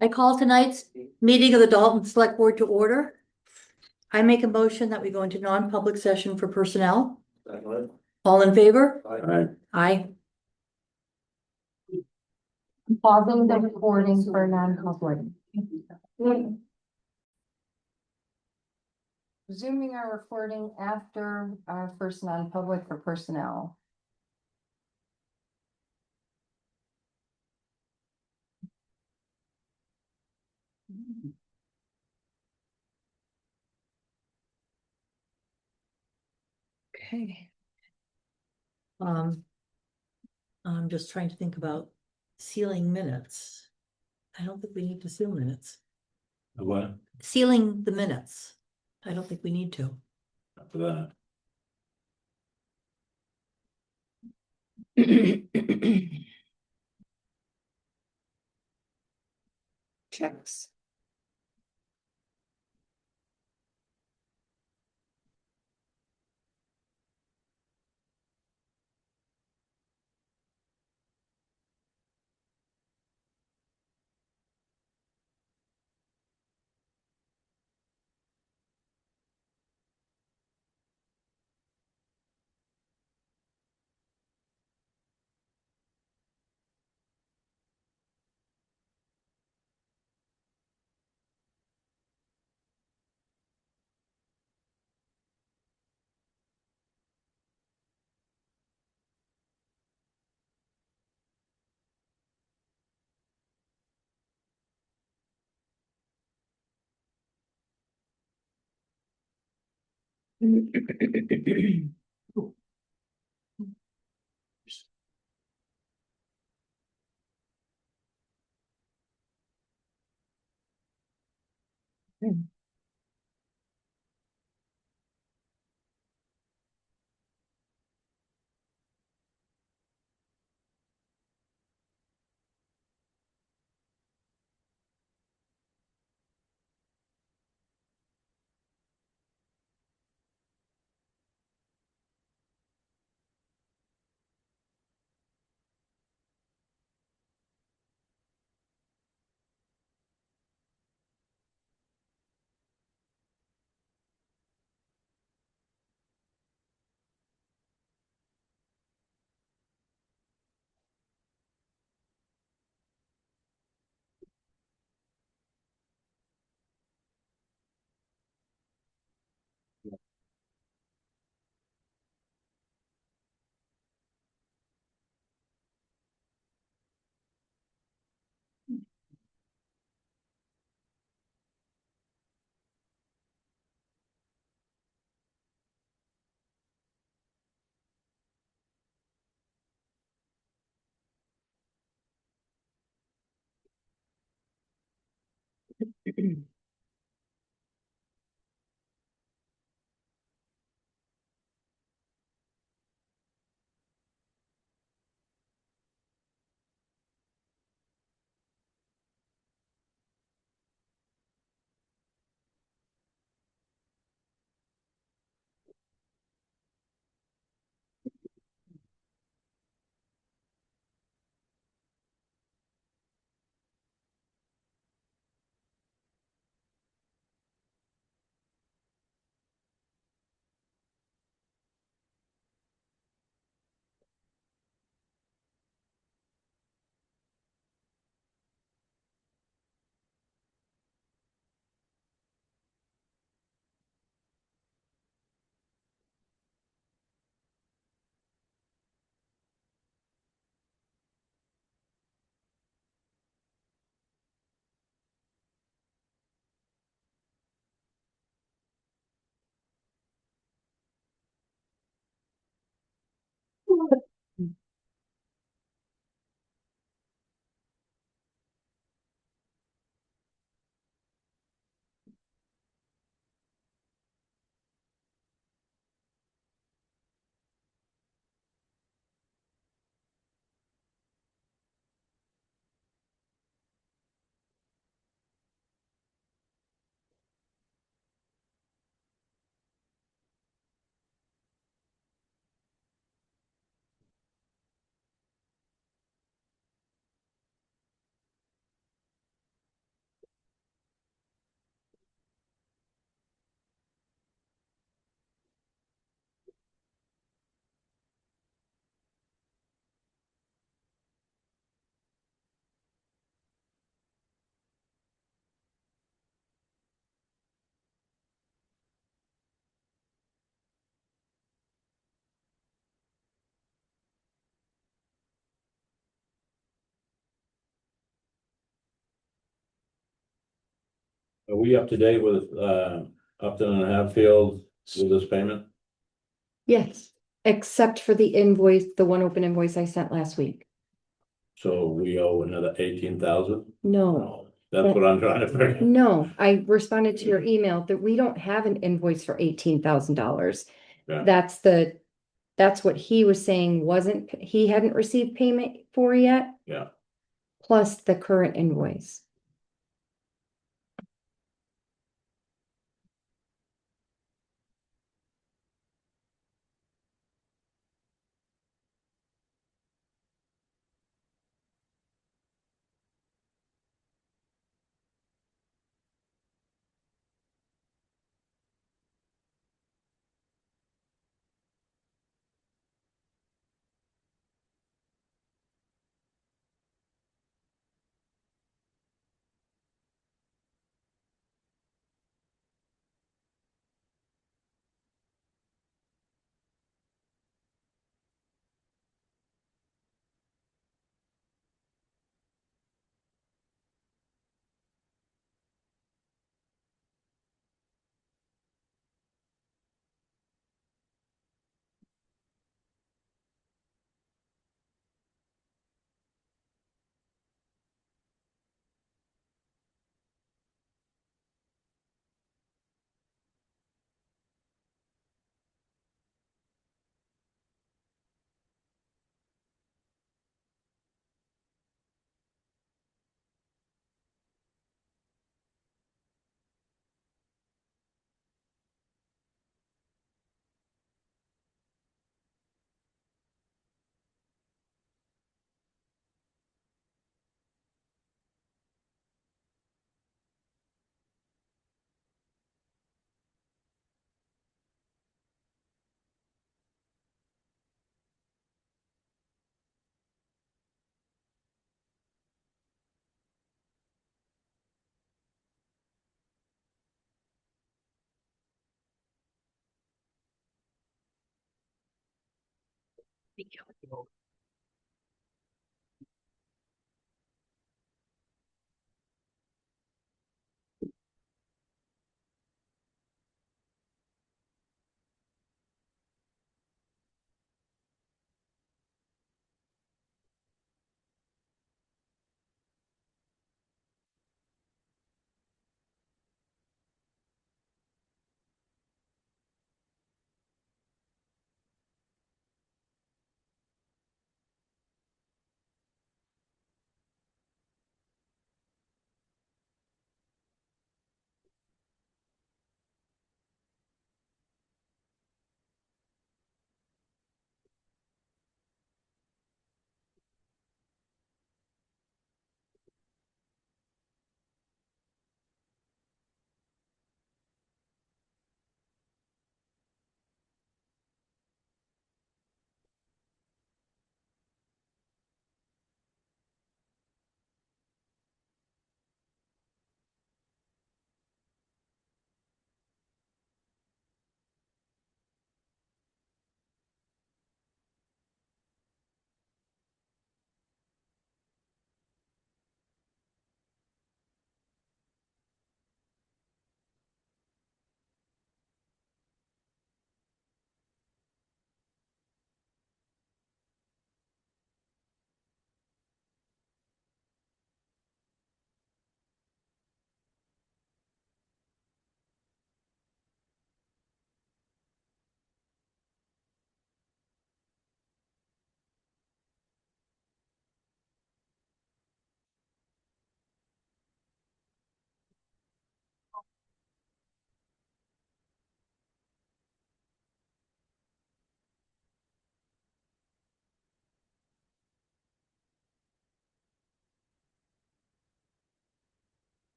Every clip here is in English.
I call tonight's meeting of the Dalton Select Board to order. I make a motion that we go into non-public session for personnel. All in favor? Aye. Pausing the recording for non-public. Resuming our recording after our first non-public for personnel. Okay. I'm just trying to think about sealing minutes. I don't think we need to seal minutes. What? Sealing the minutes. I don't think we need to. After that. Checks. Are we up to date with, Upton and Hatfield with this payment? Yes, except for the invoice, the one open invoice I sent last week. So we owe another 18,000? No, That's what I'm trying to figure. no, I responded to your email that we don't have an invoice for $18,000. Yeah. That's what he was saying he hadn't received payment for yet. Yeah. Plus the current invoice.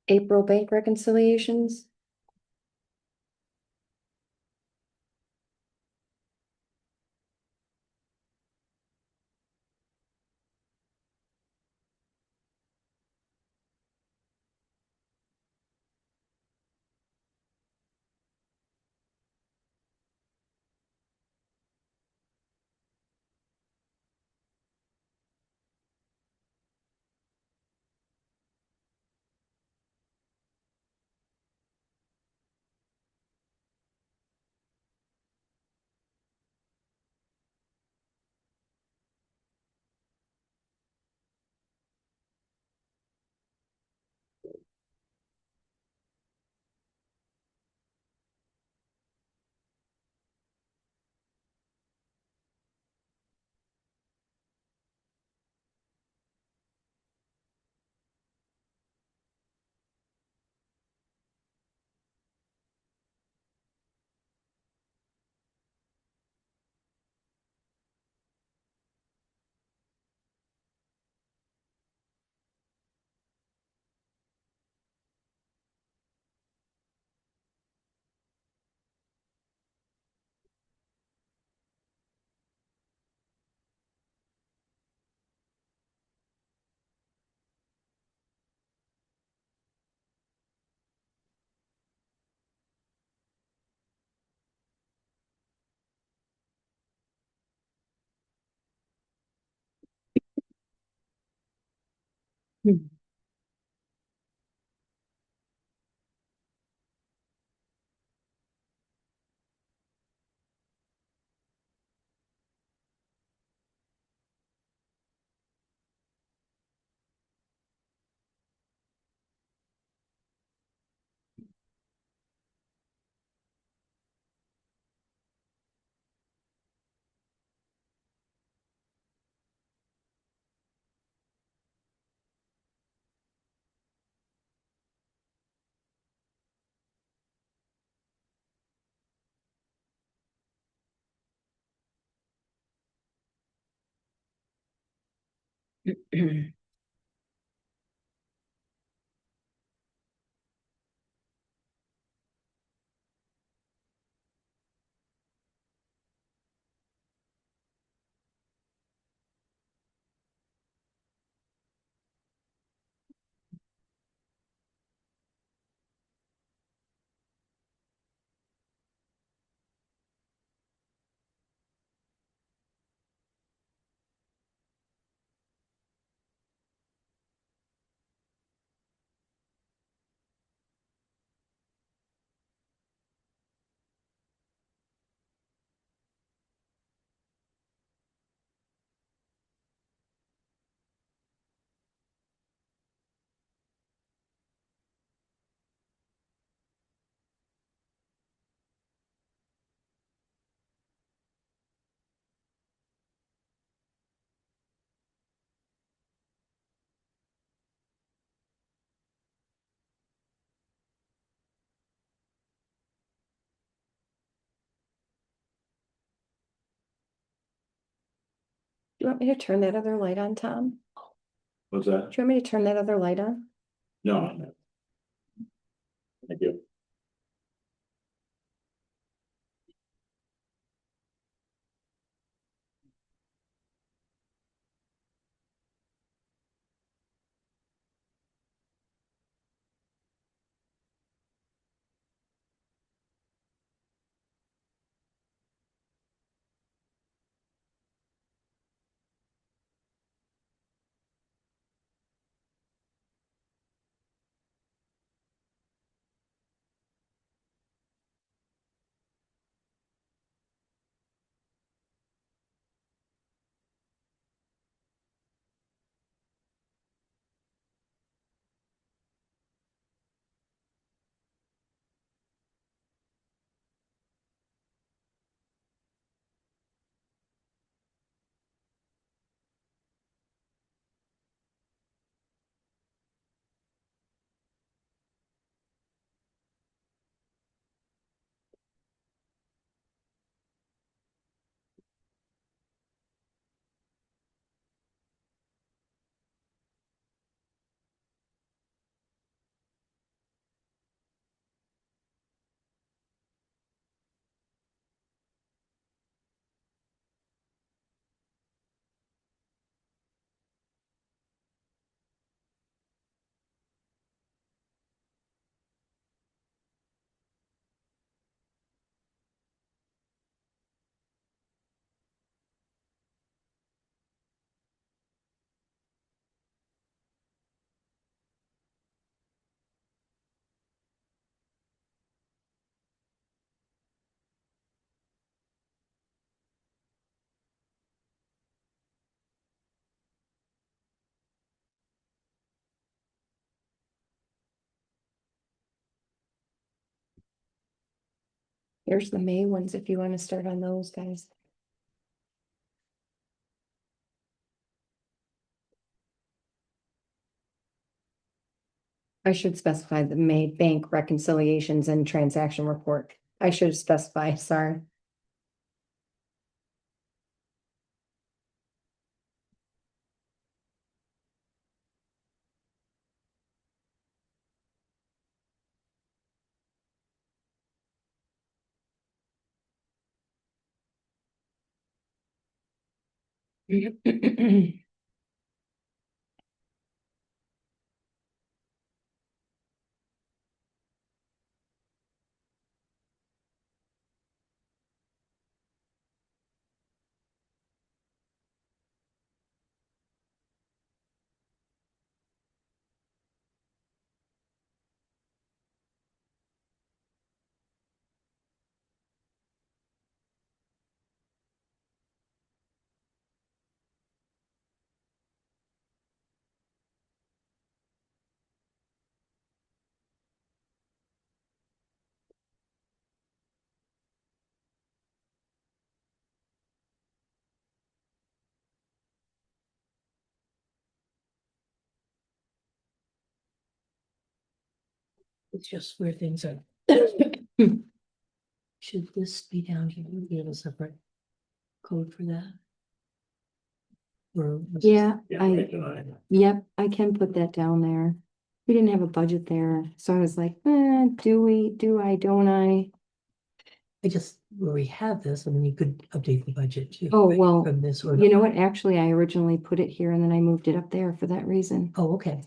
April bank reconciliations. Do you want me to turn that other light on, Tom? What's that? Do you want me to turn that other light on? No. Thank you. Here's the May ones, if you wanna start on those, guys. I should specify the May bank reconciliations and transaction report. I should specify, sorry. It's just where things are. Should this be down here? We have a separate code for that? Or? Yeah, Right tonight. yep, I can put that down there. We didn't have a budget there, so I was like, do I, don't I? I just, where we have this, I mean, you could update the budget too. Oh, right, well, From this or. You know what, actually, I originally put it here and then I moved it up there for that reason. Oh, okay.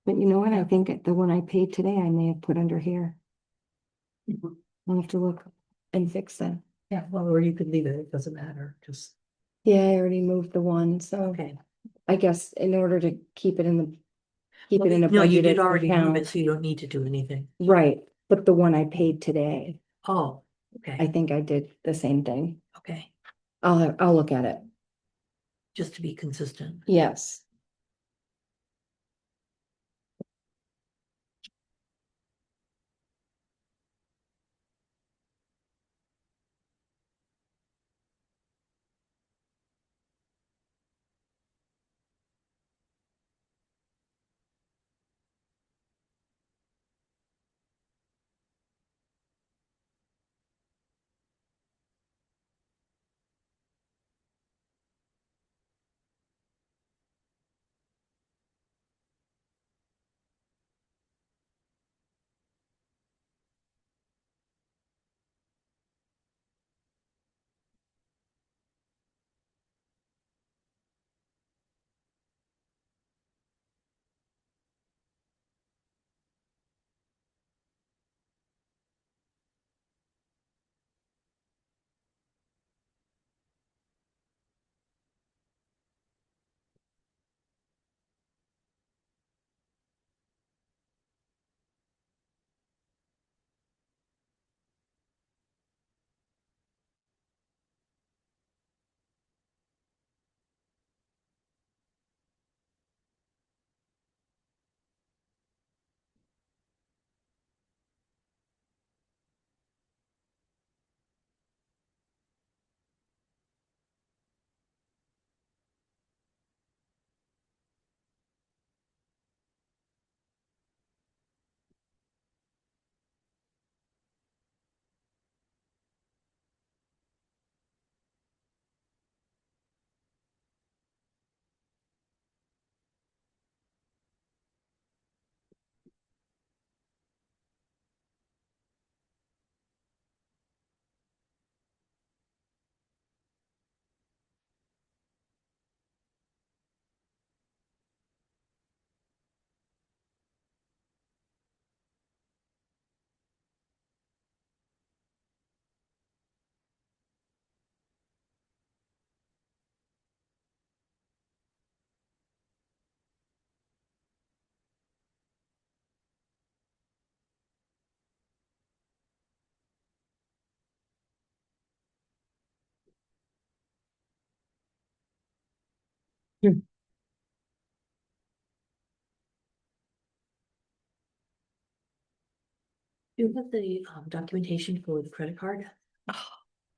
But you know what, I Yeah. think the one I paid today, I may have put under here. I'll have to look and fix that. Yeah, well, or you could leave it, it doesn't matter, just, Yeah, I already moved the one, so okay. I guess in order to keep it in the. Keep Well, it in a no, you budgeted did already move account. it, so you don't need to do anything. Right, but the one I paid today, Oh, I okay, think I did the same thing. okay, I'll look at it. just to be consistent. Yes. Do you have the documentation for the credit card?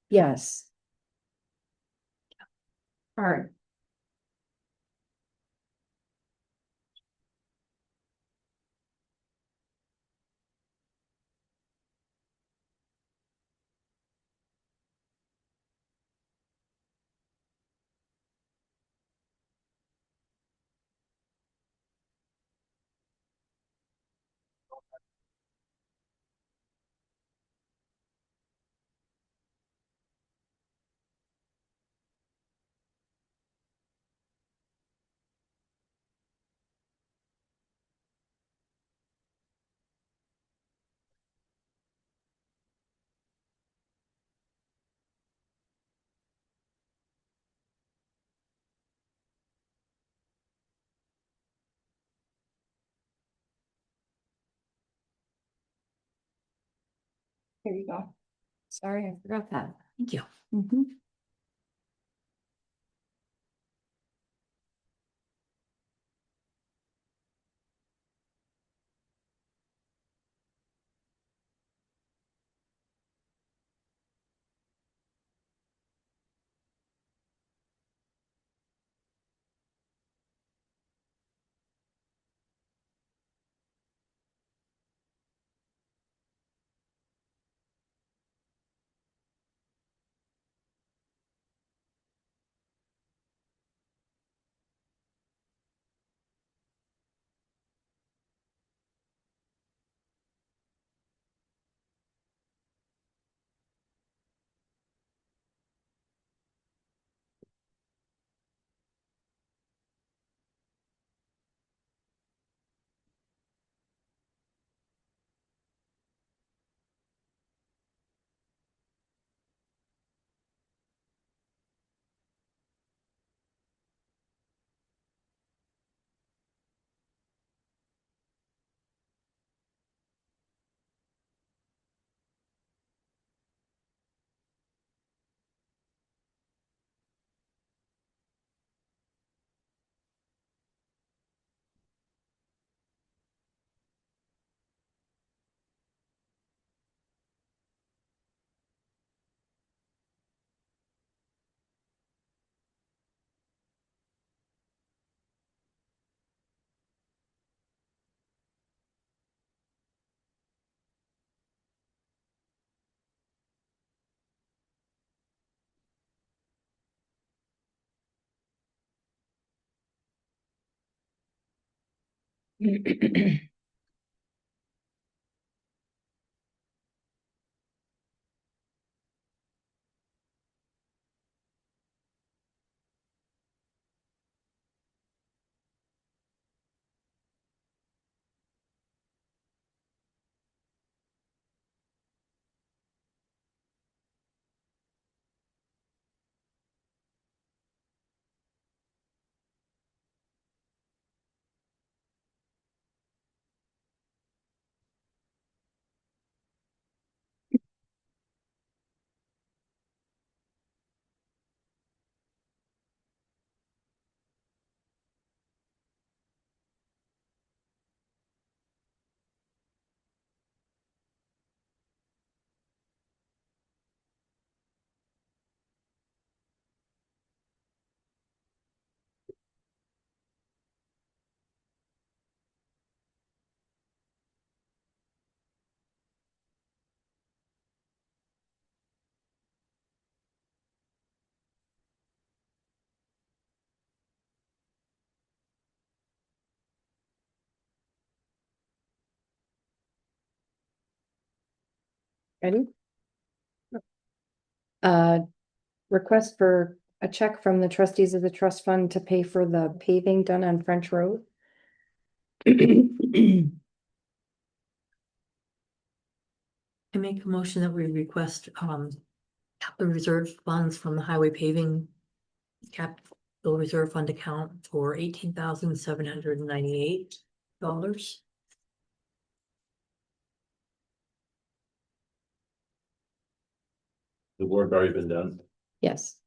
Yes. All right. Here you go. Sorry, I forgot that. Thank you. Mhm. Ready? Uh, request for a check from the trustees of the trust fund to pay for the paving done on French Road. I make a motion that we request, the reserve funds from the highway paving capital reserve fund account for $18,798. The work already been done. Yes.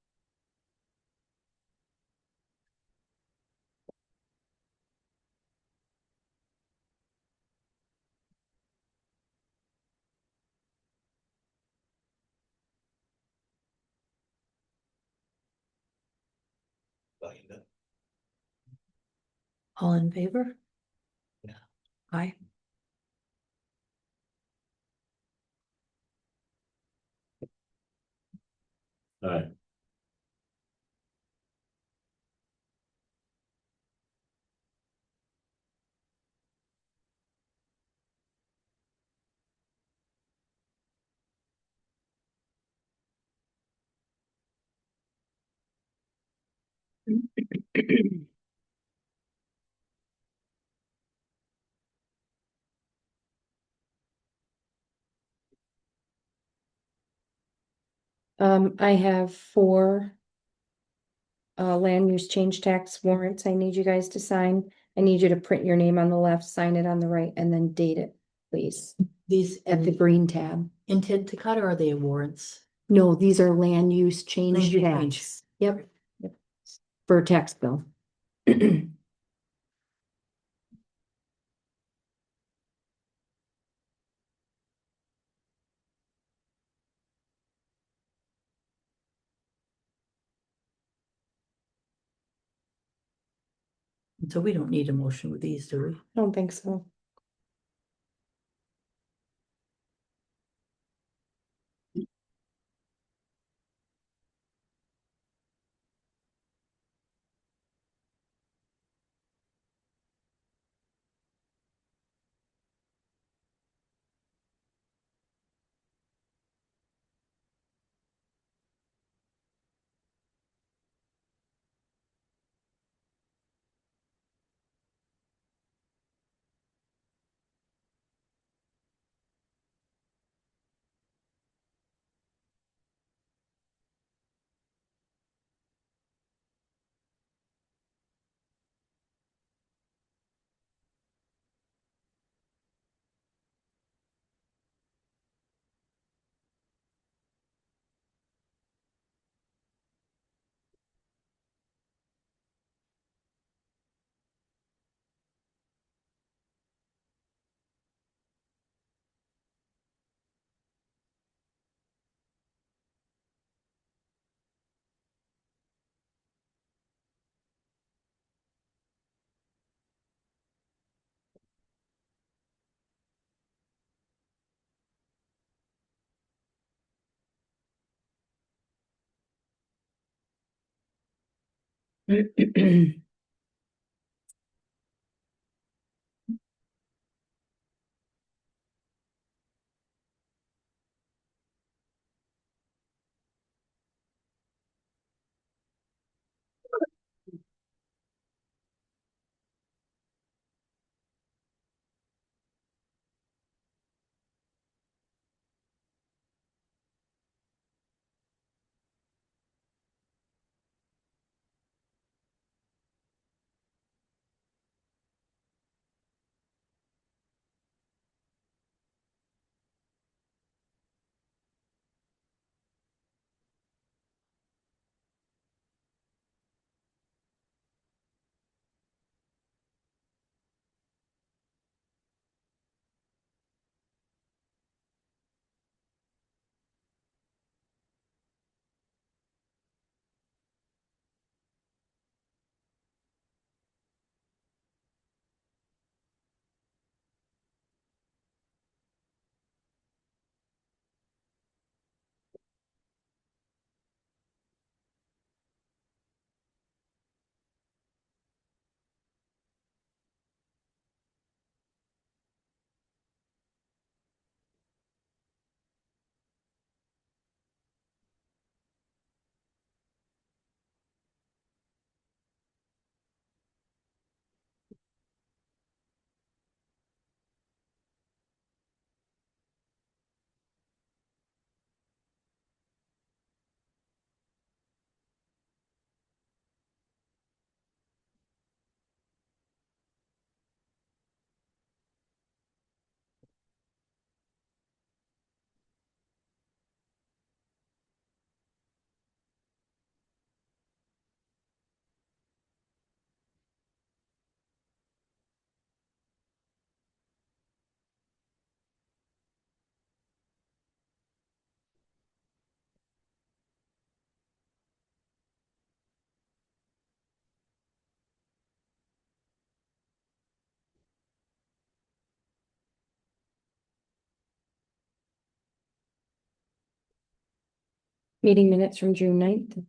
All in favor? Yeah. Aye. All right. I have 4 land use change tax warrants I need you guys to sign. I need you to print your name on the left, sign it on the right, and then date it, please, These at the green tab. intent to cut, or are they warrants? No, these are land use change Land use change. tax. Yep. Yep. For a tax bill. So we don't need a motion with these, do we? I don't think so. Meeting minutes from June 9th.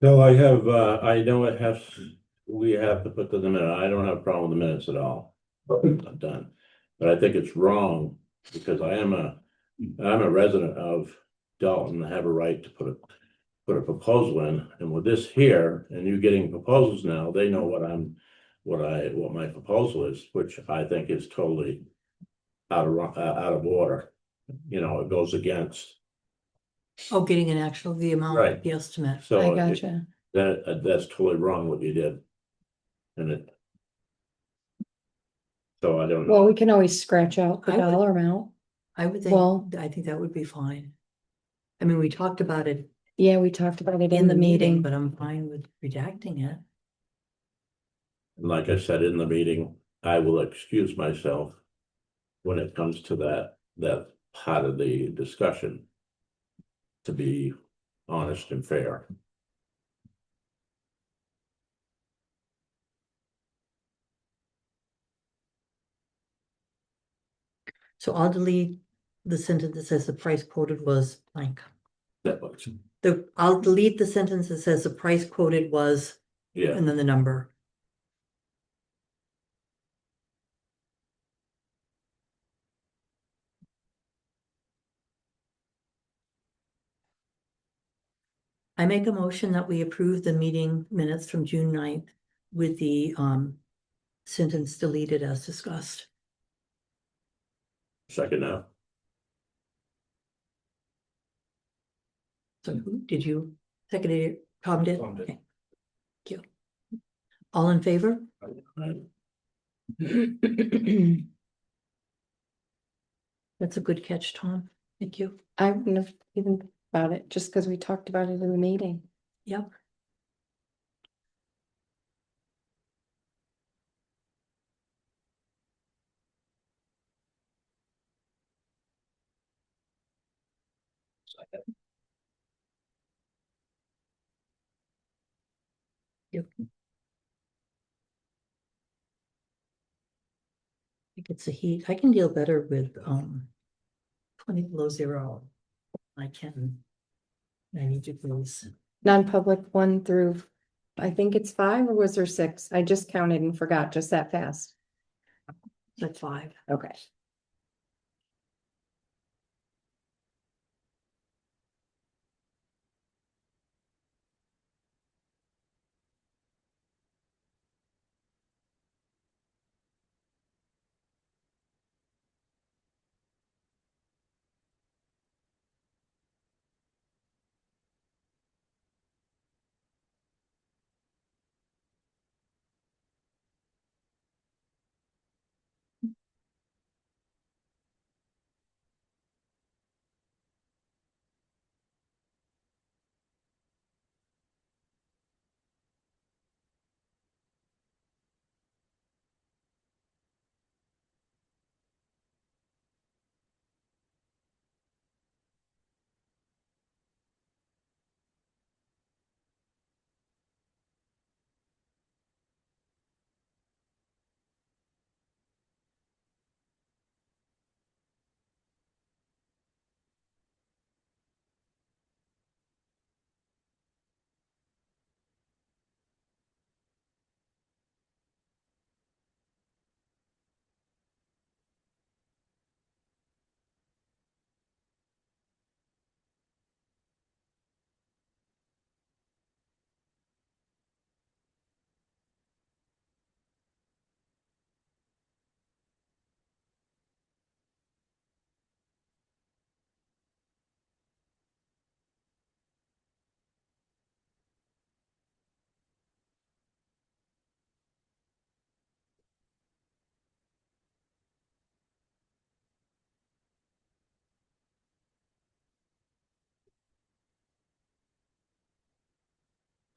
No, I have, I know it has, we have to put to the minute, I don't have a problem with the minutes at all. I'm done, but I think it's wrong, because I'm a resident of Dalton, I have a right to put a proposal in, and with this here, and you getting proposals now, they know what my proposal is, which I think is totally out of order. You know, it goes against, Oh, getting an actual, the amount, Right. the estimate. so I it- gotcha. that's totally wrong what you did. And it. So I don't Well, know, we can always scratch out the I would- dollar amount. I would Well- think, I think that would be fine. I mean, we talked about it Yeah, we talked about it in the meeting, but I'm fine with redacting it. and like I said in the meeting, I will excuse myself. When it comes to that part of the discussion. To be honest and fair. So I'll delete the sentence that says the price quoted was blank. That much, I'll delete the sentence that says the price quoted was, yeah, and then the number. I make a motion that we approve the meeting minutes from June 9th with the sentence deleted as discussed. second now, So who did you second it? Tom did? Tom did. Okay. Thank you. All in favor? That's a good catch, Tom. Thank you. I wouldn't have even thought it, just because we talked about it in the meeting. Yep. Yep. I think it's the heat. I can deal better with 20 below zero. I can 90 degrees. Non-public 1 through, I think it's 5, or was there 6? I just counted and forgot just that fast. That's 5. Okay.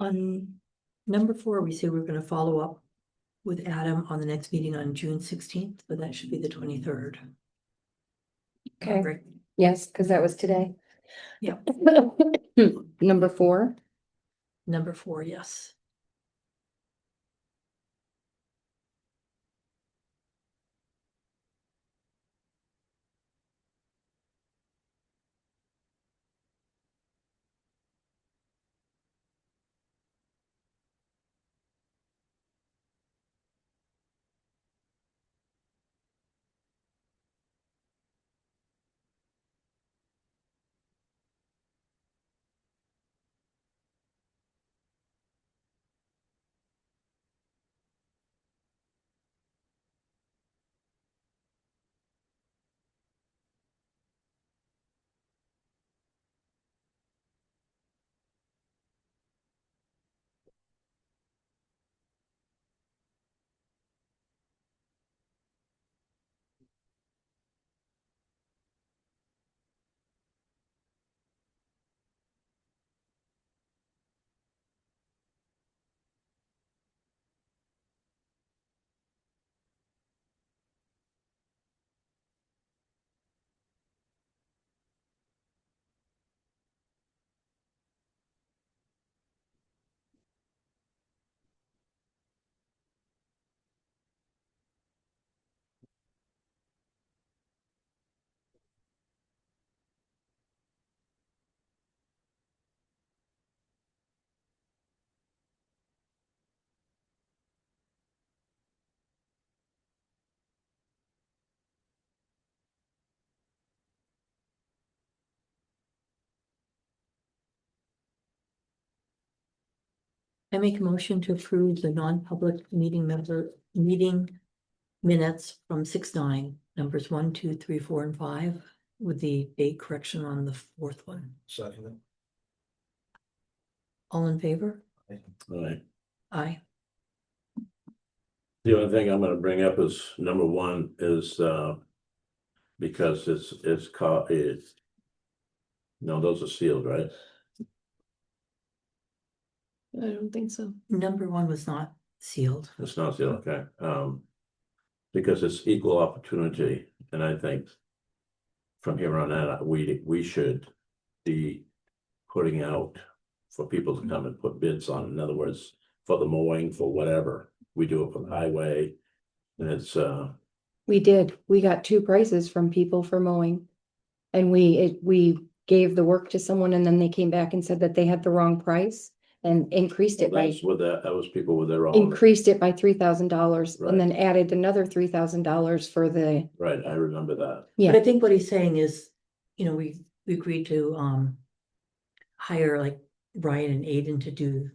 On number 4, we say we're gonna follow up with Adam on the next meeting on June 16th, but that should be the 23rd. Okay. Right. Yes, because that was today. Yeah. Number 4. Number 4, yes. I make a motion to approve the non-public meeting minutes from 6/9, numbers 1, 2, 3, 4, and 5, with the date correction on the 4th one. Second. All in favor? Right. Aye. The only thing I'm gonna bring up is number 1 is, because it's caught, it's. No, those are sealed, right? I don't think so. Number 1 was not sealed. It's not sealed, okay, because it's equal opportunity, and I think. From here on out, we should be putting out for people to come and put bids on, in other words, for the mowing, for whatever. We do it for the highway, and it's, We did. We got 2 prices from people for mowing. And we gave the work to someone and then they came back and said that they had the wrong price and increased it by, that's with that was people with their own, increased it by $3,000 Right. and then added another $3,000 for the, right, I remember that. But I yeah, think what he's saying is, we agreed to hire like Brian and Aiden to do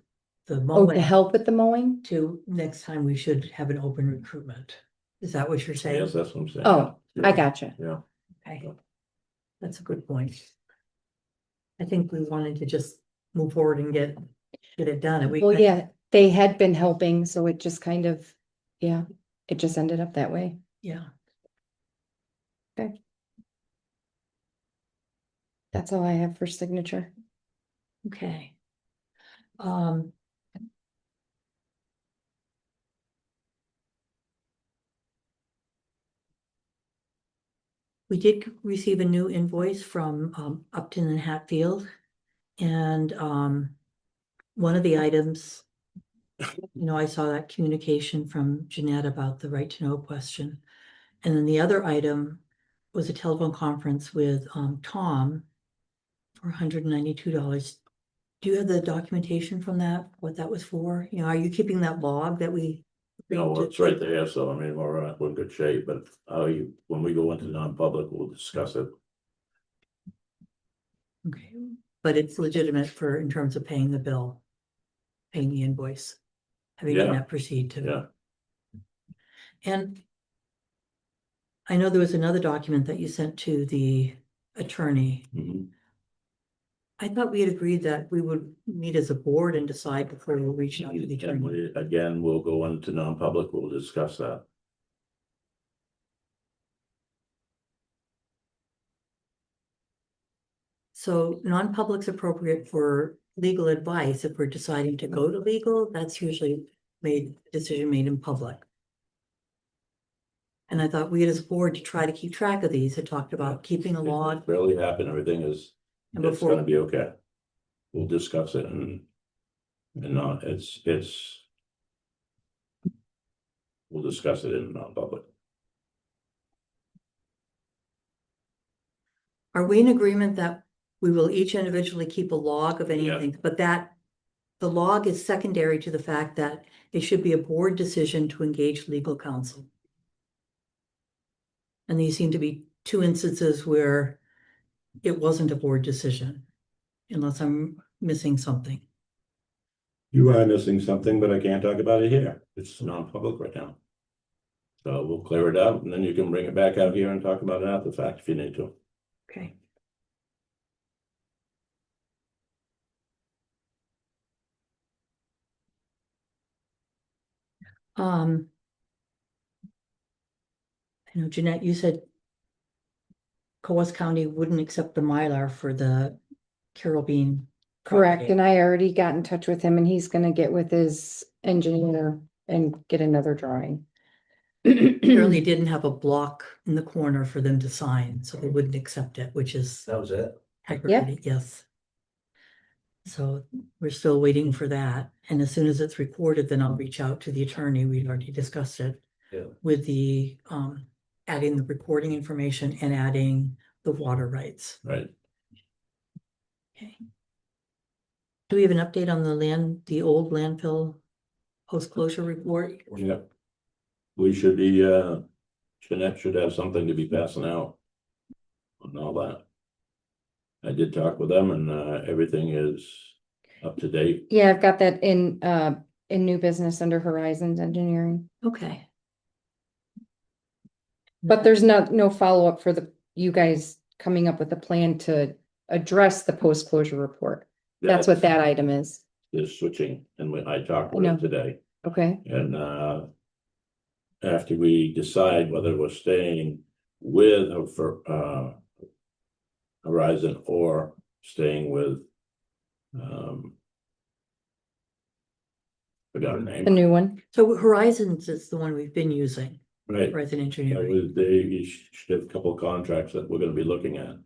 the oh, mowing. to help with the mowing? To next time we should have an open recruitment. Is that what you're saying? Yes, that's what I'm saying. Oh, I Yeah. gotcha. Yeah, Okay. That's a good point. I think we wanted to just move forward and get it done. And Well, yeah, they had been helping, so it just kind of, yeah, it just ended up that way. Yeah. That's all I have for signature. Okay. We did receive a new invoice from Upton and Hatfield. And one of the items, I saw that communication from Jeanette about the right to know question. And then the other item was a telephone conference with Tom for $192. Do you have the documentation from that, what that was for? Are you keeping that log that we? it's right there, so I mean, we're in good shape, but when we go into non-public, we'll discuss it. Okay, but it's legitimate in terms of paying the bill, paying the invoice. Having Yeah. that proceed to. Yeah. And I know there was another document that you sent to the attorney. Mhm. I thought we had agreed that we would meet as a board and decide before we reach out to the And attorney. again, we'll go into non-public, we'll discuss that. So non-public's appropriate for legal advice, if we're deciding to go to legal, that's usually decision made in public. And I thought we as a board to try to keep track of these, had talked about keeping a log. If Barely happened, everything is, And it's before, gonna be okay. We'll discuss it and not, we'll discuss it in non-public. are we in agreement that we will each individually keep a log of anything, but that the log is secondary to the fact that it should be a board decision to engage legal counsel? And these seem to be two instances where it wasn't a board decision, unless I'm missing something. You are missing something, but I can't talk about it here. It's non-public right now. So we'll clear it out and then you can bring it back out here and talk about it after the fact if you need to. Okay. I know Jeanette, you said Coas County wouldn't accept the Mylar for the Carol Bean. Correct, property. and I already got in touch with him and he's gonna get with his engineer and get another drawing. Apparently didn't have a block in the corner for them to sign, so they wouldn't accept it, which is That was it. aggravating, yes. So we're still waiting for that, and as soon as it's recorded, then I'll reach out to the attorney, we'd already discussed it. Yeah. With the, adding the recording information and adding the water rights. Right. Okay. Do we have an update on the old landfill post-closure report? Yep. We should be, Jeanette should have something to be passing out. On all that. I did talk with them and everything is up to date. Yeah, I've got that in new business under Horizons Engineering, Okay. but there's no follow-up for you guys coming up with a plan to address the post-closure report. That's what that item is. Is switching and I talked I with know. them today Okay, and after we decide whether we're staying with Horizon or staying with forgot her the name, new one. So Horizons is the one we've been using, right? Horizon Yeah, Engineering. they should have a couple of contracts that we're gonna be looking at.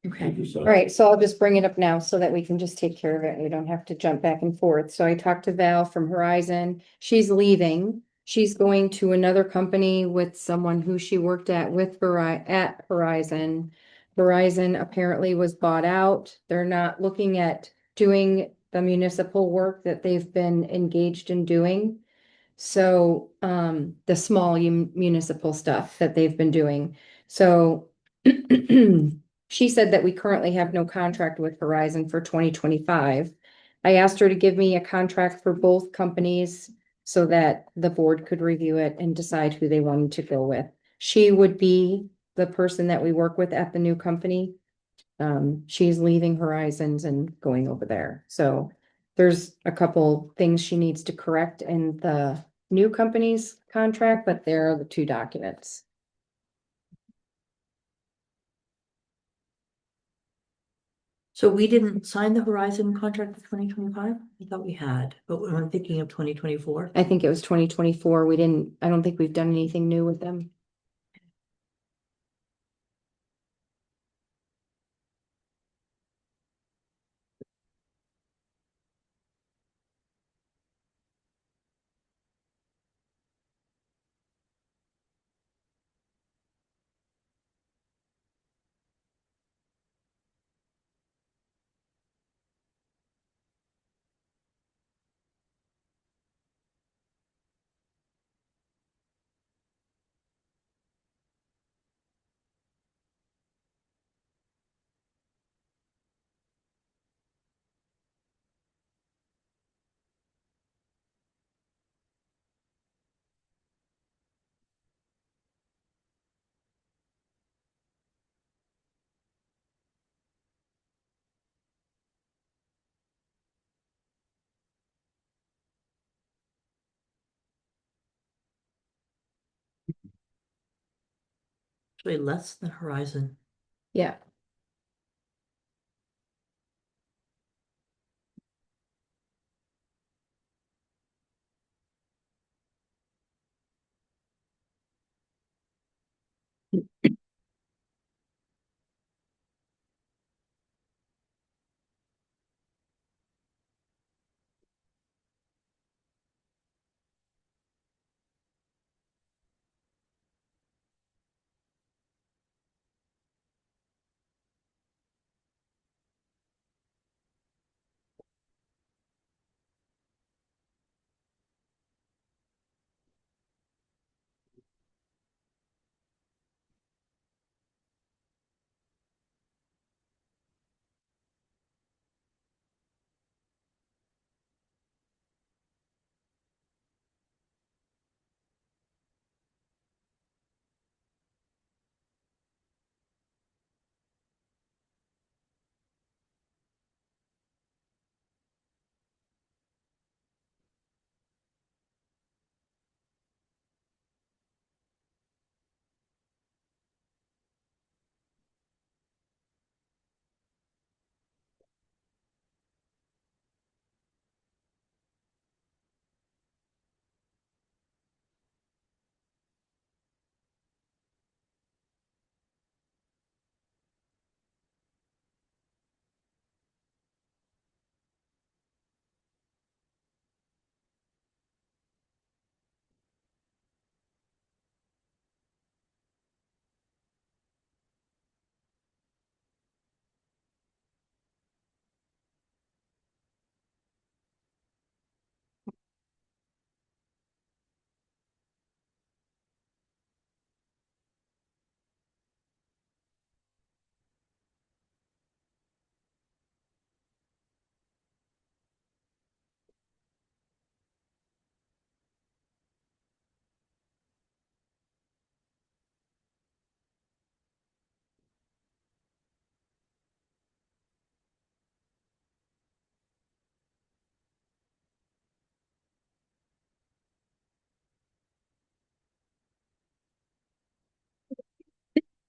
Okay. So- All right, so I'll just bring it up now so that we can just take care of it and we don't have to jump back and forth. So I talked to Val from Horizon. She's leaving. She's going to another company with someone who she worked at at Horizon. Horizon apparently was bought out. They're not looking at doing the municipal work that they've been engaged in doing. So, the small municipal stuff that they've been doing. So she said that we currently have no contract with Horizon for 2025. I asked her to give me a contract for both companies so that the board could review it and decide who they wanted to go with. She would be the person that we work with at the new company. She's leaving Horizons and going over there. So there's a couple things she needs to correct in the new company's contract, but there are the two documents. So we didn't sign the Horizon contract for 2025? I thought we had, but I'm thinking of 2024. I think it was 2024. I don't think we've done anything new with them. Actually less than Horizon. Yeah.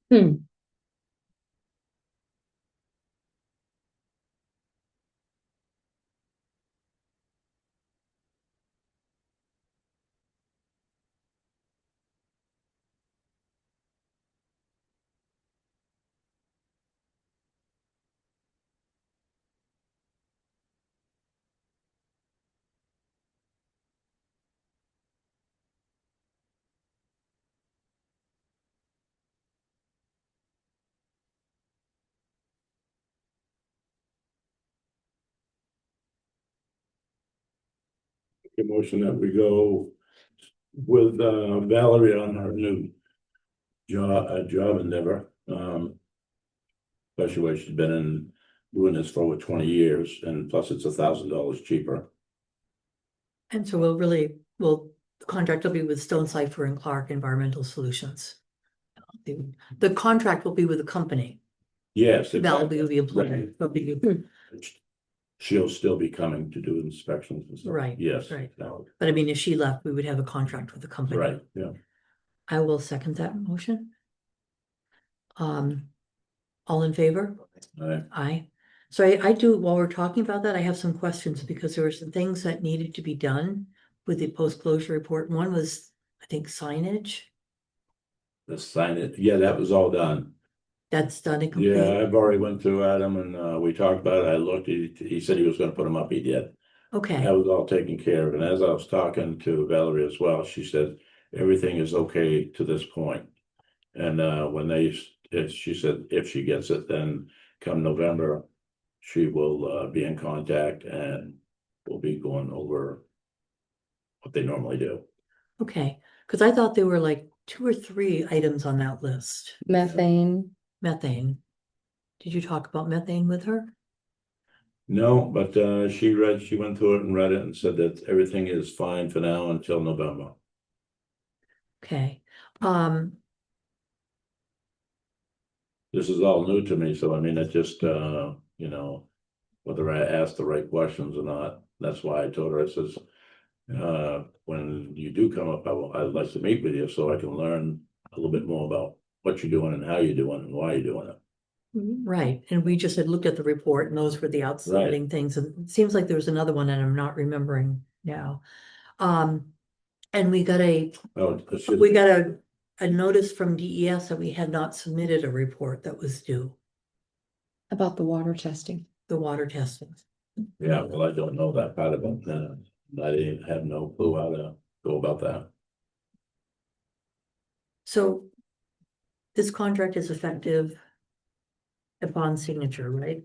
Hmm. Emotion that we go with Valerie on her new job endeavor. Especially where she's been in doing this for over 20 years, and plus it's $1,000 cheaper. And so the contract will be with Stone Cipher and Clark Environmental Solutions. The contract will be with the company. Yes. Val will be the employer. Right. Will be- She'll still be coming to do inspections and stuff. Right, Yes. right. No, But I mean, if she left, we would have a contract with the company. right, yeah. I will second that motion. All in favor? Aye. So I do, while we're talking about that, I have some questions because there were some things that needed to be done with the post-closure report. One was, I think, signage. The sign it, yeah, that was all done. That's done and Yeah, complete. I've already went through Adam and we talked about it. I looked, he said he was gonna put them up, he did. Okay, That was all taken care of, and as I was talking to Valerie as well, she said everything is okay to this point. And she said if she gets it, then come November, she will be in contact and we'll be going over what they normally do. okay. Because I thought there were like 2 or 3 items on that list. Methane. Methane. Did you talk about methane with her? No, but she went through it and read it and said that everything is fine for now until November. Okay. This is all new to me, so I mean, it just, whether I asked the right questions or not, that's why I told her, I says, when you do come up, I'd like to meet with you so I can learn a little bit more about what you're doing and how you're doing and why you're doing it. Right, and we just had looked at the report and those were the outstanding things, and it seems like there was another one and I'm not remembering now. And we got Oh, a notice from DES that we had not submitted a report that was due, About the water testing. the water testing. yeah, well, I don't know that part of it. I didn't have no clue how to go about that. So this contract is effective upon signature, right?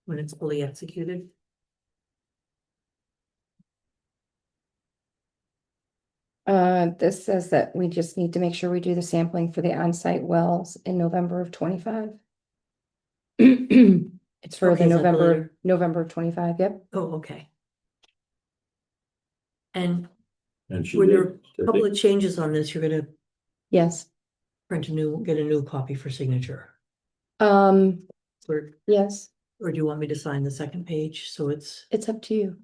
When it's fully executed? This says that we just need to make sure we do the sampling for the on-site wells in November of 25. It's for Okay, the is that earlier? November of 25, yep. Oh, okay. And And she when there did. are a couple of changes on this, you're gonna Yes. get a new copy for signature. Um, Or yes, do you want me to sign the second page? So it's, it's up to you.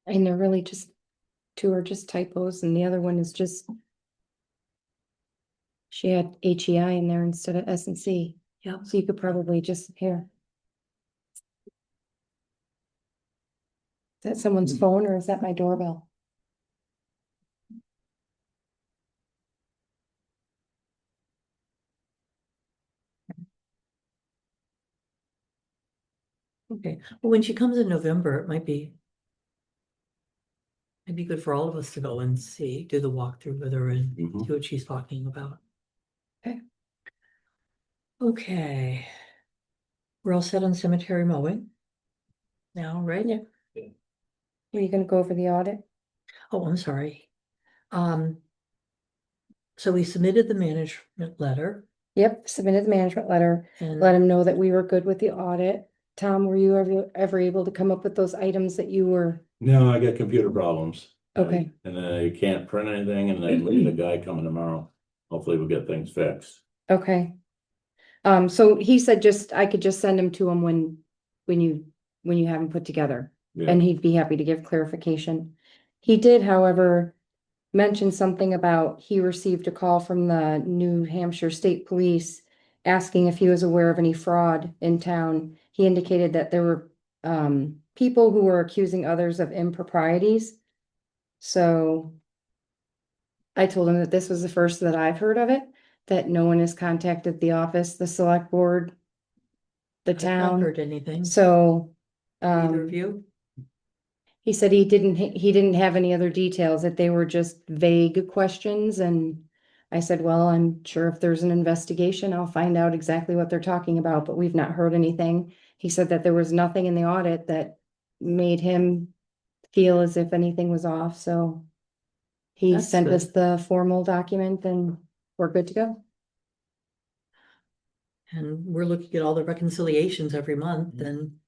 And they're really just, 2 are just typos and the other one is just. She had HEI in there instead of S&C, yeah, so you could probably just, here. Is that someone's phone or is that my doorbell? okay. Well, when she comes in November, it might be. It'd be good for all of us to go and do the walkthrough with her and Mhm. see what she's talking about. Okay. Okay. We're all set on cemetery mowing. Now, right? Yeah. Are you gonna go over the audit? Oh, I'm sorry. So we submitted the management letter Yep, submitted the management letter, and. let him know that we were good with the audit. Tom, were you ever able to come up with those items that you were? No, I got computer problems. Okay. And then I can't print anything and then we get a guy coming tomorrow. Hopefully we'll get things fixed. Okay. So he said I could just send them to him when when you have them put together. Yeah. And he'd be happy to give clarification. He did, however, mention something about he received a call from the New Hampshire State Police asking if he was aware of any fraud in town. He indicated that there were people who were accusing others of improprieties. So I told him that this was the first that I've heard of it, that no one has contacted the office, the select board, the I've not town. heard anything. So Either of you? he said he didn't have any other details, that they were just vague questions, and I said, well, I'm sure if there's an investigation, I'll find out exactly what they're talking about, but we've not heard anything. He said that there was nothing in the audit that made him feel as if anything was off, so he That's sent us good. the formal document and we're good to go. And we're looking at all the reconciliations every month Mhm. and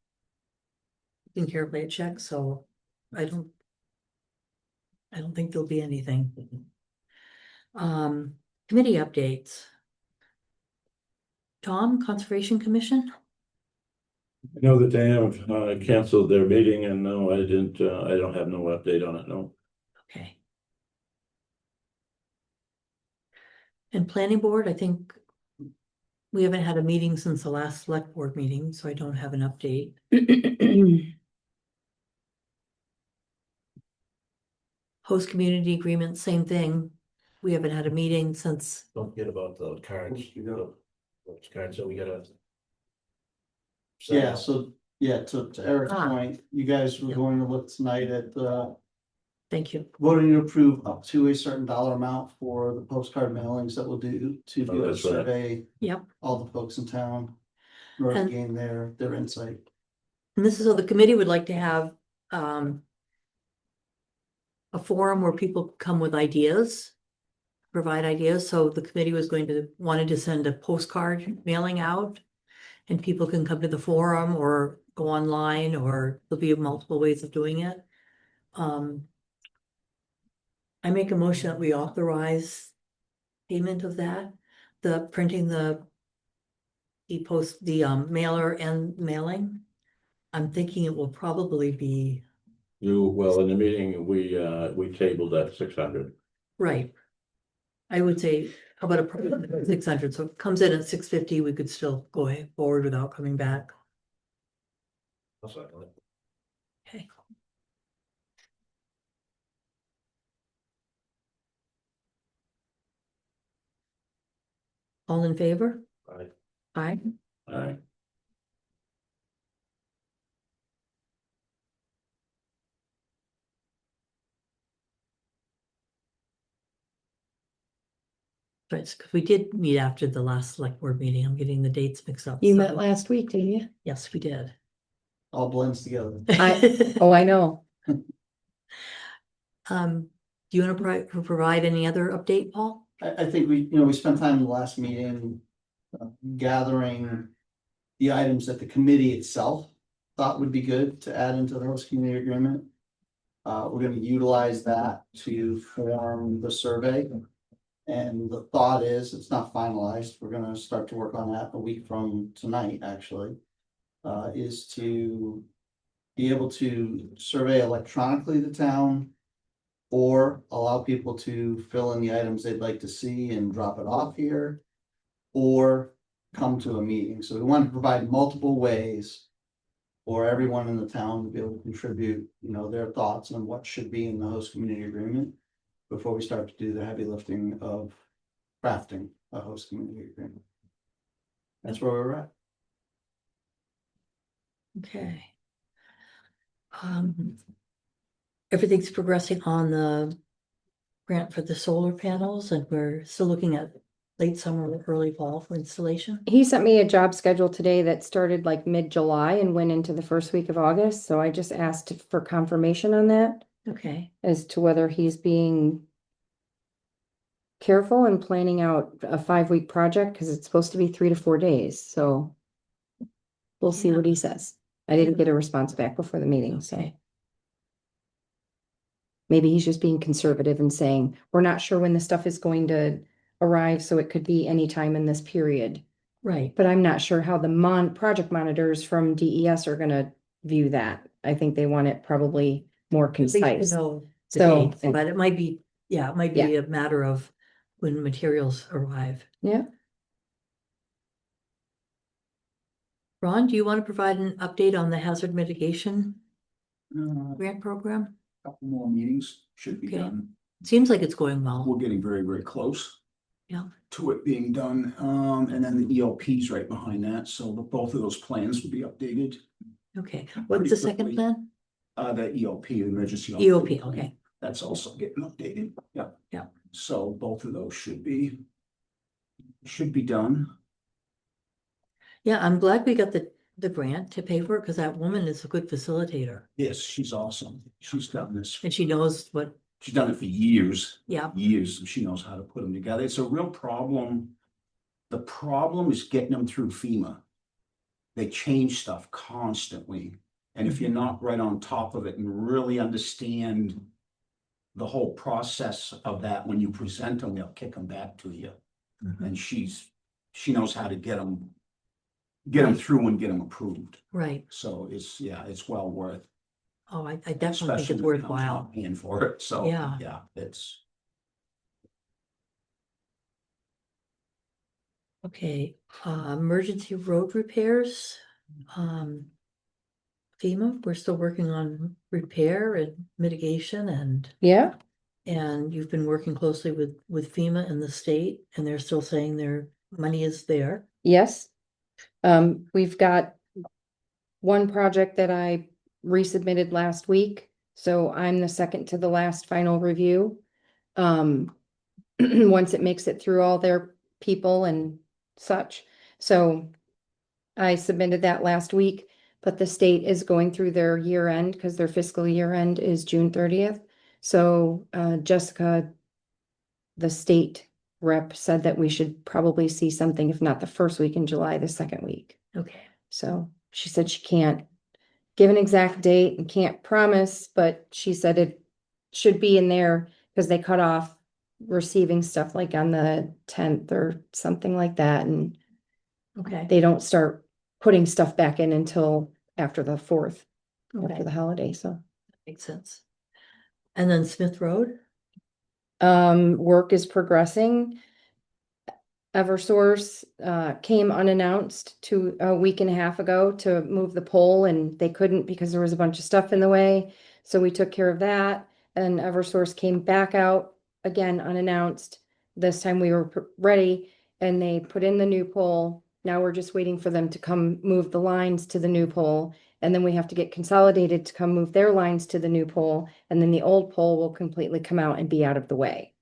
taking care of that check, so I don't think there'll be anything. Committee updates. Tom, Conservation Commission? I know that they have canceled their meeting, and no, I didn't, I don't have no update on it, no. Okay. And Planning Board, I think we haven't had a meeting since the last select board meeting, so I don't have an update. Host community agreement, same thing. We haven't had a meeting since, Don't forget about the cards, those cards that we gotta. Yeah, so, yeah, to Eric's Ah. point, you guys were Yeah. going to look tonight at thank you. voting to approve up to a certain dollar amount for the postcard mailings that we'll do to Oh, do a that's right. survey. Yep. All the folks in town, in order to And- gain their insight. And this is, so the committee would like to have a forum where people come with ideas, provide ideas. So the committee wanted to send a postcard mailing out. And people can come to the forum or go online, or there'll be multiple ways of doing it. I make a motion that we authorize payment of that, the printing the mailer and mailing. I'm thinking it will probably be Well, in the meeting, we tabled that 600. right. I would say, how about a 600, so if it comes in at 650, we could still go forward without coming back. Okay. All in favor? Aye. Aye. Alright, But it's because we did meet after the last select board meeting. I'm getting the dates mixed up. You so- met last week, didn't you? Yes, we did. All blends together. Oh, I know. Do you want to provide any other update, Paul? I think we spent time in the last meeting gathering the items that the committee itself thought would be good to add into the host community agreement. We're gonna utilize that to form the survey. And the thought is, it's not finalized, we're gonna start to work on that a week from tonight, actually. Is to be able to survey electronically the town. Or allow people to fill in the items they'd like to see and drop it off here. Or come to a meeting, so we want to provide multiple ways. For everyone in the town to be able to contribute, their thoughts on what should be in the host community agreement. Before we start to do the heavy lifting of crafting a host community agreement. That's where we're at. Okay. Everything's progressing on the grant for the solar panels, and we're still looking at late summer or early fall for installation. He sent me a job schedule today that started like mid-July and went into the first week of August, so I just asked for confirmation on that Okay, as to whether he's being careful and planning out a 5-week project, because it's supposed to be 3 to 4 days, so we'll see what he says. I didn't get a response back before the meeting, so okay, maybe he's just being conservative and saying, we're not sure when the stuff is going to arrive, so it could be any time in this period. Right. but I'm not sure how the project monitors from DES are gonna view that. I think they want it probably more At least to concise. know the So, dates, but it might be, yeah, it might Yeah. be a matter of when materials arrive. Yeah, Ron, do you want to provide an update on the hazard mitigation A grant program? couple more meetings should be Okay. done. Seems like it's going well. We're getting very, very close. Yeah. To it being done, and then the ELP's right behind that, so both of those plans will be updated. Okay, what's Pretty the second quickly. plan? The ELP, the emergency. EOP, okay. That's also getting updated, yeah. Yeah. So both of those should be done. Yeah, I'm glad we got the grant to pay for it, because that woman is a good facilitator, Yes, she's awesome. She's done this, and she knows what, she's done it for years. yeah, Years, and she knows how to put them together. It's a real problem. The problem is getting them through FEMA. They change stuff constantly. And if you're not right on top of it and really understand the whole process of that, when you present them, they'll kick them back to you. And she knows how to get them Right. through and get them approved. right. So it's well worth. Oh, I definitely think Especially it's if the town's worthwhile. not paying for it, so. Yeah. Yeah, it's. Okay, emergency road repairs. FEMA, we're still working on repair and mitigation, yeah, and you've been working closely with FEMA and the state, and they're still saying their money is there. yes. We've got one project that I resubmitted last week, so I'm the second to the last final review. Once it makes it through all their people and such. So I submitted that last week, but the state is going through their year end because their fiscal year end is June 30th. So Jessica, the state rep, said that we should probably see something, if not the first week in July, the second week. Okay, So she said she can't give an exact date and can't promise, but she said it should be in there because they cut off receiving stuff like on the 10th or something like that, and okay, they don't start putting stuff back in until after the 4th, after okay, the holiday, so. makes sense. And then Smith Road, Work is progressing. Eversource came unannounced a week and a half ago to move the pole, and they couldn't because there was a bunch of stuff in the way. So we took care of that, and Eversource came back out again unannounced. This time we were ready, and they put in the new pole. Now we're just waiting for them to come move the lines to the new pole, and then we have to get Consolidated to come move their lines to the new pole, and then the old pole will completely come out and be out of the way.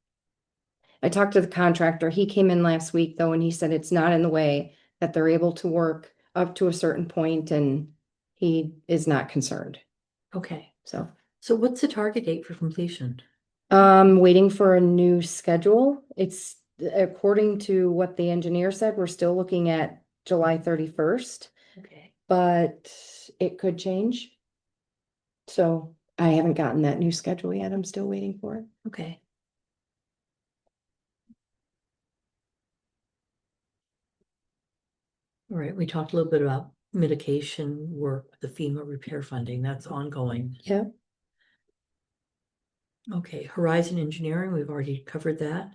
I talked to the contractor. He came in last week though, and he said it's not in the way, that they're able to work up to a certain point, and he is not concerned. okay, So, so what's the target date for completion? waiting for a new schedule. It's according to what the engineer said, we're still looking at July 31st, Okay, but it could change. So I haven't gotten that new schedule yet. I'm still waiting for it. okay. All right, we talked a little bit about mitigation work, the FEMA repair funding, that's ongoing. Yeah. Okay, Horizon Engineering, we've already covered that.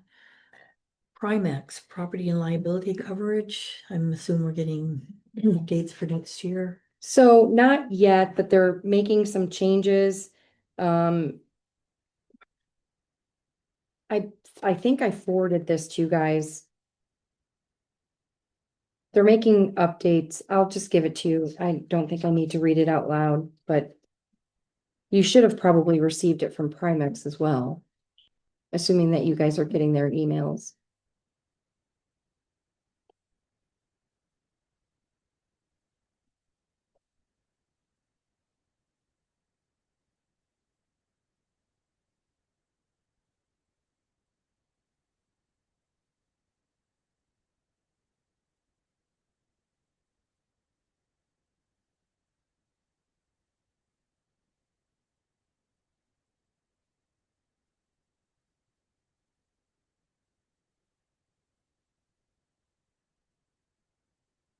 Primex, property and liability coverage, I'm assuming we're getting dates for next year. So not yet, but they're making some changes. I think I forwarded this to you guys. They're making updates. I'll just give it to you. I don't think I need to read it out loud, but you should have probably received it from Primex as well, assuming that you guys are getting their emails.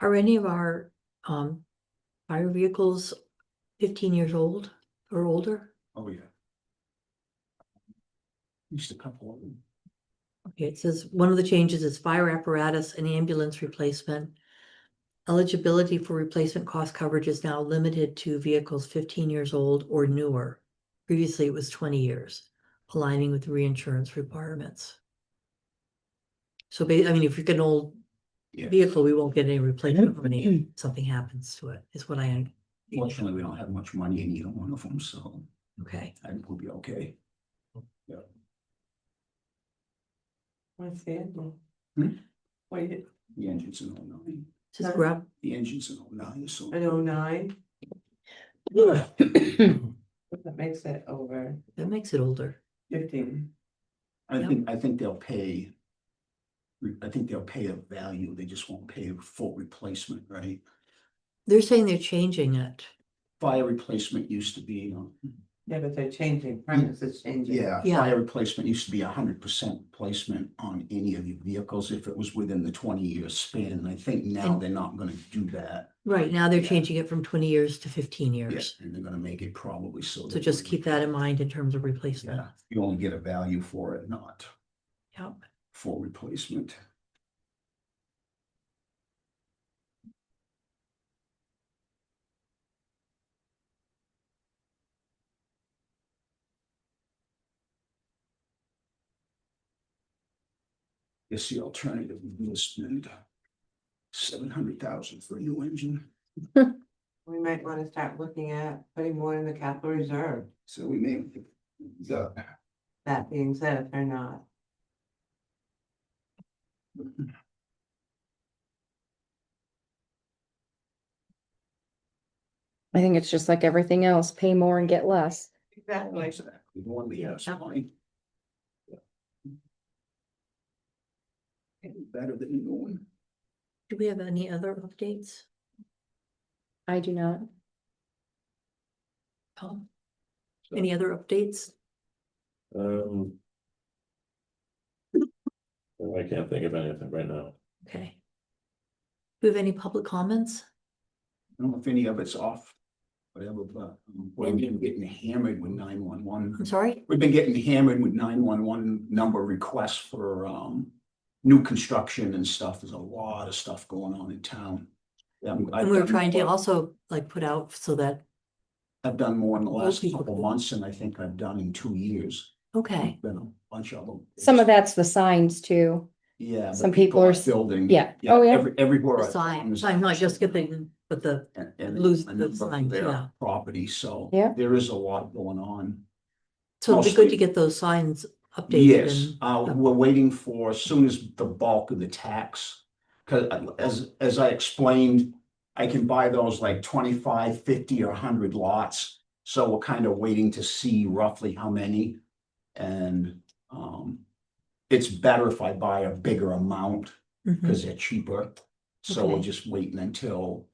Are any of our fire vehicles 15 years old or older? Oh, yeah. Just a couple of them. Okay, it says one of the changes is fire apparatus and ambulance replacement. Eligibility for replacement cost coverage is now limited to vehicles 15 years old or newer. Previously, it was 20 years, aligning with reinsurance requirements. So, I mean, if you get an old Yeah. vehicle, we won't get any replacement when something happens to it, is what I. Fortunately, we don't have much money in either one of them, so Okay, I think we'll be okay. What's the engine? Hmm? Wait, The engine's an 09. just grab, The engine's an 09, so. an 09? That makes it over that makes it older. 15. I think they'll pay. I think they'll pay a value, they just won't pay a full replacement, right? They're saying they're changing it. Fire replacement used to be, Yeah, but they're changing, premise is changing. yeah, Yeah. fire replacement used to be 100% replacement on any of your vehicles if it was within the 20-year span. And I think now And- they're not gonna do that. Right, now they're Yeah. changing it from 20 years to 15 Yeah, years. and they're gonna make it probably so. So just keep that in mind in terms of replacement. Yeah, you only get a value for it, not Yep. full replacement. Guess the alternative would be to spend 700,000 for a new engine. We might want to start looking at putting more in the capital reserve. So we may, the, That being said, if they're not. I think it's just like everything else, pay more and get less. Exactly. exactly, the one we have Yeah. money. Better than the new one. Do we have any other updates? I do not. Tom? Any other updates? I can't think of anything right now. Okay. Do we have any public comments? I don't know if any of it's off, whatever, but we've Andy? been getting hammered with 911. I'm sorry? We've been getting hammered with 911 number requests for new construction and stuff. There's a lot of stuff going on in town. Yeah, And we were trying to also like put out so that, I've done more in the last people couple could- months than I think I've done in 2 years. okay, Been a bunch of them. Some of that's the signs too. Yeah. but some people are building. yeah. Oh, yeah. Everywhere. the I've sign, gone, sign, not just get the, but the, and lose a the number of signs, their yeah. Property, so. Yeah. There is a lot going on. so it'd be good Mostly- to get those signs updated Yes, and. we're waiting for, as soon as the bulk of the tax. Cause as I explained, I can buy those like 25, 50, or 100 lots. So we're kind of waiting to see roughly how many. And it's better if I buy a bigger amount Mhm. because they're cheaper. So we're Okay. just waiting until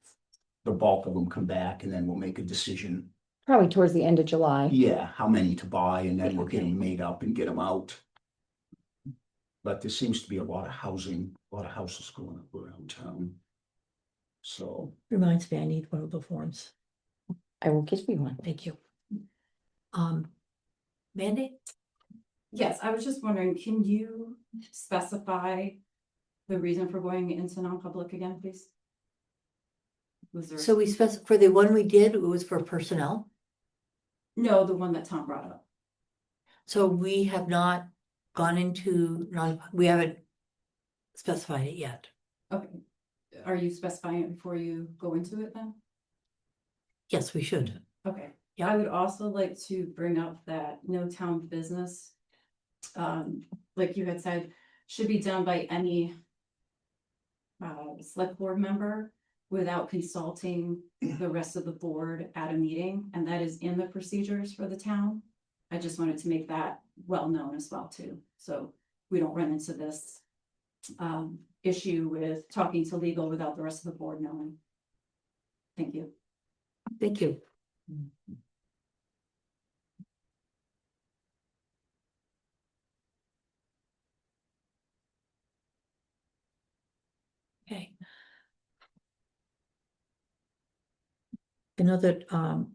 the bulk of them come back and then we'll make a decision. Probably towards the end of July. Yeah, how many to buy, and then we'll get Okay. them made up and get them out. But there seems to be a lot of housing, a lot of houses going up around town. So, Reminds me, I need one of the forms. I will give you one. Thank you. Mandy? Yes, I was just wondering, can you specify the reason for going into non-public again, please? Was there? So we for the one we did, it was for personnel. No, the one that Tom brought up. So we have not gone into, we haven't specified it yet. Okay. Are you specifying it before you go into it then? Yes, we should. Okay. Yeah. I would also like to bring up that no town business, like you had said, should be done by any select board member without consulting the rest of the board at a meeting, and that is in the procedures for the town. I just wanted to make that well known as well too, so we don't run into this issue with talking to legal without the rest of the board knowing. Thank you. Thank you. Okay. I know that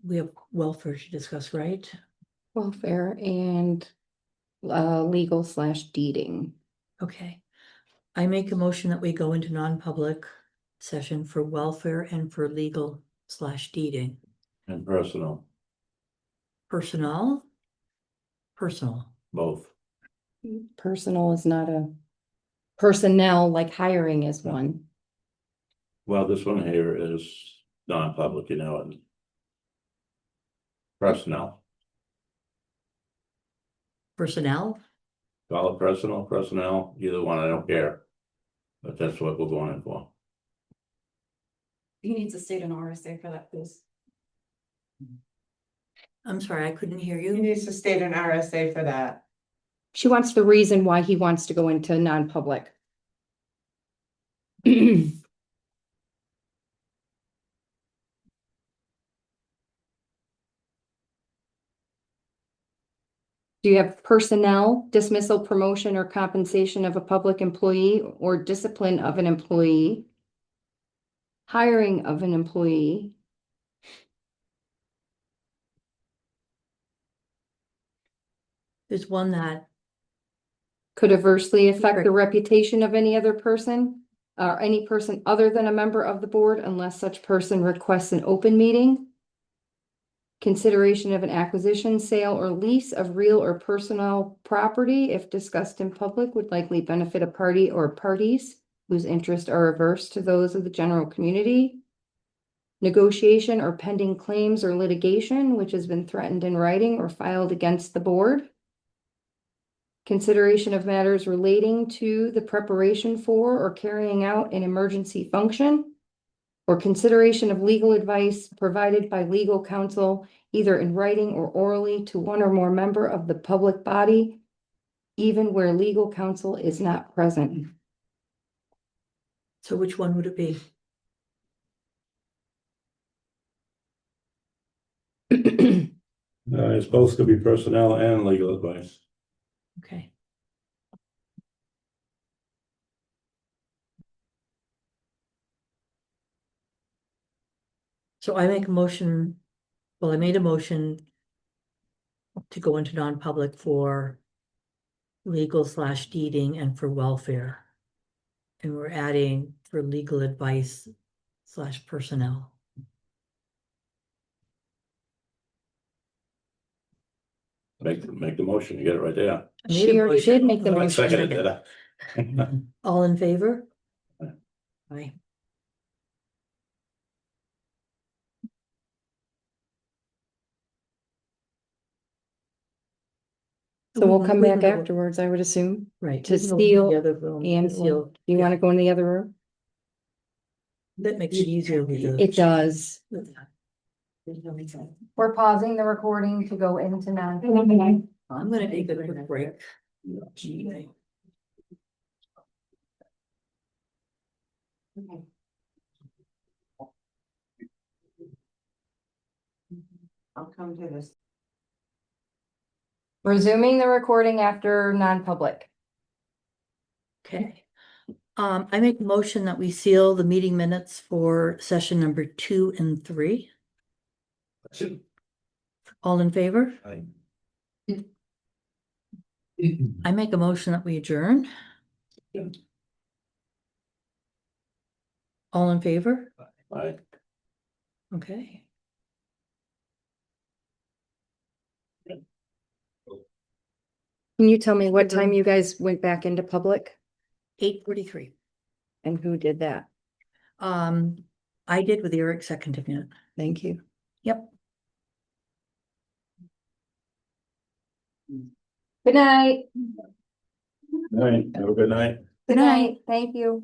we have welfare to discuss, right? Welfare and legal / deeding. Okay. I make a motion that we go into non-public session for welfare and for legal / deeding. And personal, Personnel? Personal. both. Personal is not a personnel, like hiring is one. Well, this one here is non-public, you know, and personnel, Personnel? call it personal, personnel, either one, I don't care. But that's what we're going in for. You need to state an RSA for that, please. I'm sorry, I couldn't hear He you. needs to state an RSA for that. She wants the reason why he wants to go into non-public. Do you have personnel, dismissal, promotion, or compensation of a public employee or discipline of an employee? Hiring of an employee? There's one that, Could adversely affect Right. the reputation of any other person or any person other than a member of the board unless such person requests an open meeting. Consideration of an acquisition, sale, or lease of real or personal property, if discussed in public, would likely benefit a party or parties whose interests are averse to those of the general community. Negotiation or pending claims or litigation which has been threatened in writing or filed against the board. Consideration of matters relating to the preparation for or carrying out an emergency function. Or consideration of legal advice provided by legal counsel, either in writing or orally to one or more member of the public body, even where legal counsel is not present. so which one would it be? It's supposed to be personnel and legal advice. Okay. So I make a motion, well, I made a motion to go into non-public for legal / deeding and for welfare. And we're adding for legal advice / personnel. Make the motion, you get it right there. I made a She already motion. did make the Oh, I motion. seconded it. All in favor? Aye. Aye. So we'll come We back can go- afterwards, I would assume. Right. to we can go in seal the other room, And to seal. you want to go in the other room? That makes it easier with the. It does. We're pausing the recording to go into non. I'm gonna take a quick break. Gee. I'll come to this. Resuming the recording after non-public. Okay. I make a motion that we seal the meeting minutes for session number 2 and 3. All in favor? Aye. I make a motion that we adjourn. All in favor? Aye. Okay. Can you tell me what time you guys went back into public 8:43. and who did that? I did with Eric seconding it. Thank you. Yep. Good night. All right, have a good night. Good night. Thank you.